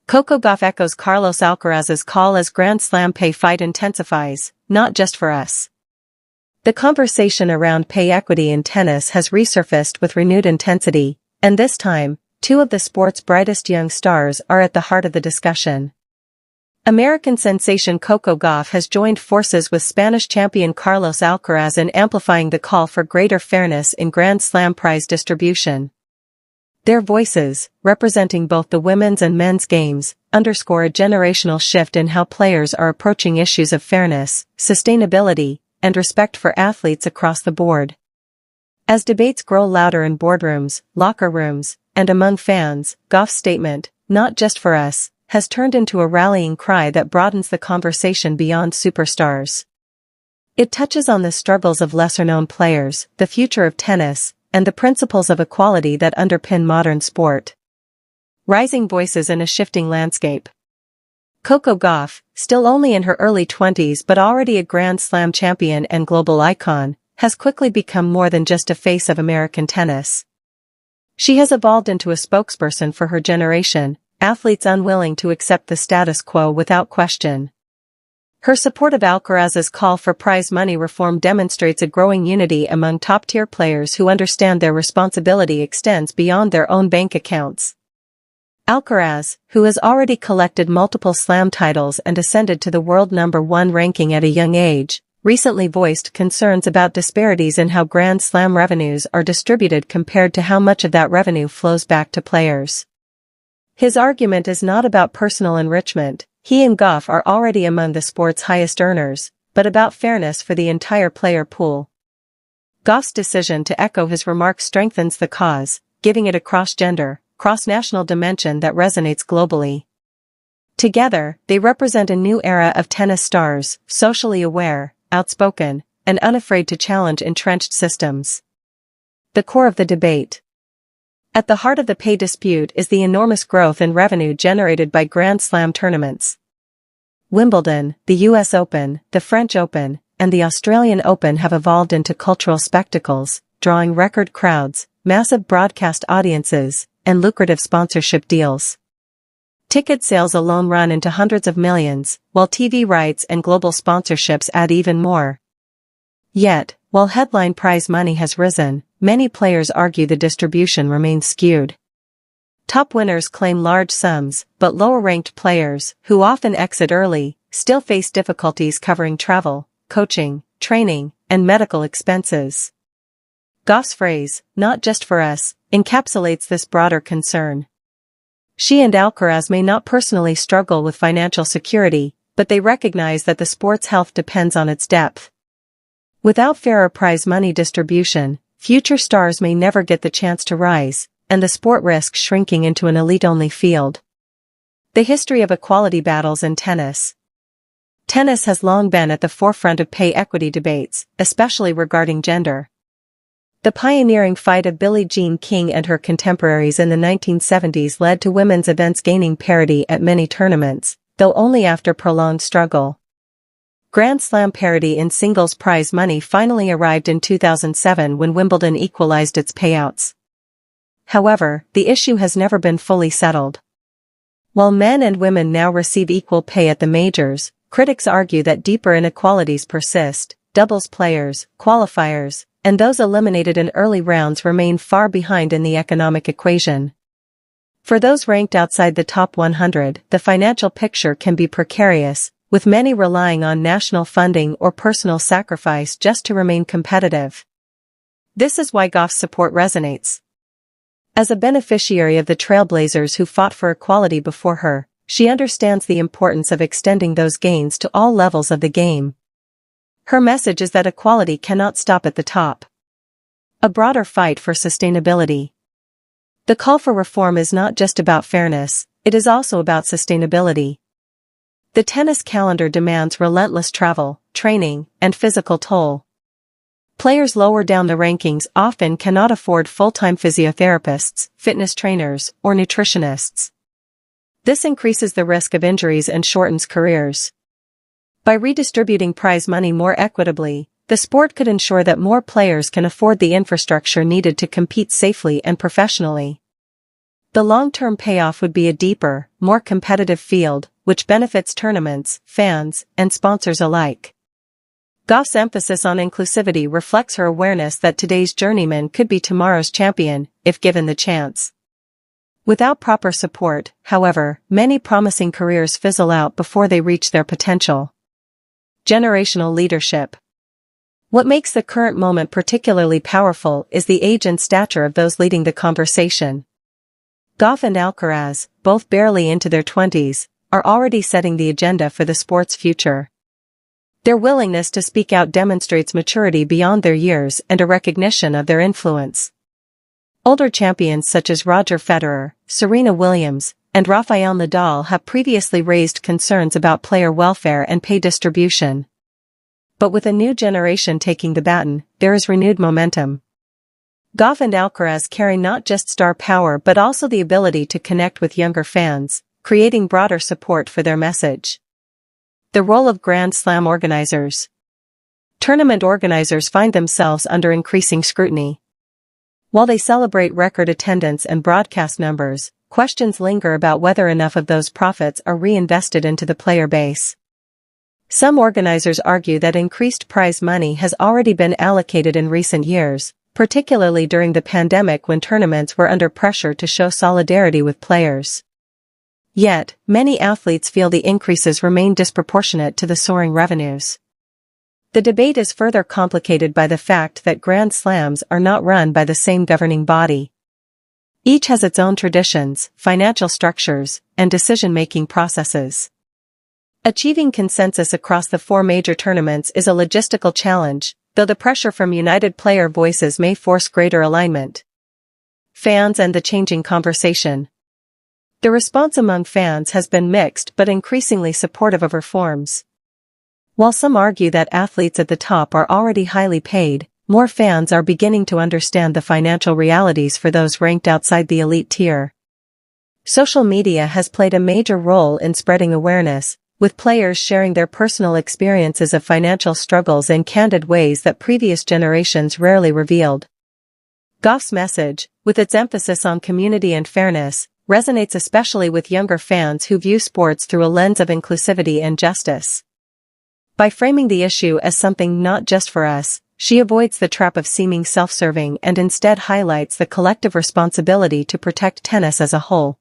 Coco Gauff echoes Carlos Alcaraz's call as Grand Slam pay fight intensifies, not just for us. The conversation around pay equity in tennis has resurfaced with renewed intensity, and this time, two of the sport's brightest young stars are at the heart of the discussion. American sensation Coco Gauff has joined forces with Spanish champion Carlos Alcaraz in amplifying the call for greater fairness in Grand Slam prize distribution. Their voices, representing both the women's and men's games, underscore a generational shift in how players are approaching issues of fairness, sustainability, and respect for athletes across the board. As debates grow louder in boardrooms, locker rooms, and among fans, Gauff's statement, "Not just for us," has turned into a rallying cry that broadens the conversation beyond superstars. It touches on the struggles of lesser-known players, the future of tennis, and the principles of equality that underpin modern sport. Rising voices in a shifting landscape. Coco Gauff, still only in her early 20s but already a Grand Slam champion and global icon, has quickly become more than just a face of American tennis. She has evolved into a spokesperson for her generation, athletes unwilling to accept the status quo without question. Her support of Alcaraz's call for prize money reform demonstrates a growing unity among top-tier players who understand their responsibility extends beyond their own bank accounts. Alcaraz, who has already collected multiple slam titles and ascended to the world #1 ranking at a young age, recently voiced concerns about disparities in how Grand Slam revenues are distributed compared to how much of that revenue flows back to players. His argument is not about personal enrichment, he and Gauff are already among the sport's highest earners, but about fairness for the entire player pool. Gauff's decision to echo his remarks strengthens the cause, giving it a cross-gender, cross-national dimension that resonates globally. Together, they represent a new era of tennis stars, socially aware, outspoken, and unafraid to challenge entrenched systems. The core of the debate. At the heart of the pay dispute is the enormous growth in revenue generated by Grand Slam tournaments. Wimbledon, the US Open, the French Open, and the Australian Open have evolved into cultural spectacles, drawing record crowds, massive broadcast audiences, and lucrative sponsorship deals. Ticket sales alone run into hundreds of millions, while TV rights and global sponsorships add even more. Yet, while headline prize money has risen, many players argue the distribution remains skewed. Top winners claim large sums, but lower-ranked players, who often exit early, still face difficulties covering travel, coaching, training, and medical expenses. Gauff's phrase, "not just for us," encapsulates this broader concern. She and Alcaraz may not personally struggle with financial security, but they recognize that the sport's health depends on its depth. Without fairer prize money distribution, future stars may never get the chance to rise, and the sport risks shrinking into an elite-only field. The history of equality battles in tennis. Tennis has long been at the forefront of pay equity debates, especially regarding gender. The pioneering fight of Billie Jean King and her contemporaries in the 1970s led to women's events gaining parity at many tournaments, though only after prolonged struggle. Grand Slam parity in singles prize money finally arrived in 2007 when Wimbledon equalized its payouts. However, the issue has never been fully settled. While men and women now receive equal pay at the majors, critics argue that deeper inequalities persist. Doubles players, qualifiers, and those eliminated in early rounds remain far behind in the economic equation. For those ranked outside the top 100, the financial picture can be precarious, with many relying on national funding or personal sacrifice just to remain competitive. This is why Gauff's support resonates. As a beneficiary of the trailblazers who fought for equality before her, she understands the importance of extending those gains to all levels of the game. Her message is that equality cannot stop at the top. A broader fight for sustainability. The call for reform is not just about fairness, it is also about sustainability. The tennis calendar demands relentless travel, training, and physical toll. Players lower down the rankings often cannot afford full-time physiotherapists, fitness trainers, or nutritionists. This increases the risk of injuries and shortens careers. By redistributing prize money more equitably, the sport could ensure that more players can afford the infrastructure needed to compete safely and professionally. The long-term payoff would be a deeper, more competitive field, which benefits tournaments, fans, and sponsors alike. Gauff's emphasis on inclusivity reflects her awareness that today's journeyman could be tomorrow's champion, if given the chance. Without proper support, however, many promising careers fizzle out before they reach their potential. Generational leadership. What makes the current moment particularly powerful is the age and stature of those leading the conversation. Gauff and Alcaraz, both barely into their 20s, are already setting the agenda for the sport's future. Their willingness to speak out demonstrates maturity beyond their years and a recognition of their influence. Older champions such as Roger Federer, Serena Williams, and Rafael Nadal have previously raised concerns about player welfare and pay distribution. But with a new generation taking the baton, there is renewed momentum. Gauff and Alcaraz carry not just star power but also the ability to connect with younger fans, creating broader support for their message. The role of Grand Slam organizers. Tournament organizers find themselves under increasing scrutiny. While they celebrate record attendance and broadcast numbers, questions linger about whether enough of those profits are reinvested into the player base. Some organizers argue that increased prize money has already been allocated in recent years, particularly during the pandemic when tournaments were under pressure to show solidarity with players. Yet, many athletes feel the increases remain disproportionate to the soaring revenues. The debate is further complicated by the fact that Grand Slams are not run by the same governing body. Each has its own traditions, financial structures, and decision-making processes. Achieving consensus across the four major tournaments is a logistical challenge, though the pressure from united player voices may force greater alignment. Fans and the changing conversation. The response among fans has been mixed but increasingly supportive of reforms. While some argue that athletes at the top are already highly paid, more fans are beginning to understand the financial realities for those ranked outside the elite tier. Social media has played a major role in spreading awareness, with players sharing their personal experiences of financial struggles in candid ways that previous generations rarely revealed. Gauff's message, with its emphasis on community and fairness, resonates especially with younger fans who view sports through a lens of inclusivity and justice. By framing the issue as something not just for us, she avoids the trap of seeming self-serving and instead highlights the collective responsibility to protect tennis as a whole.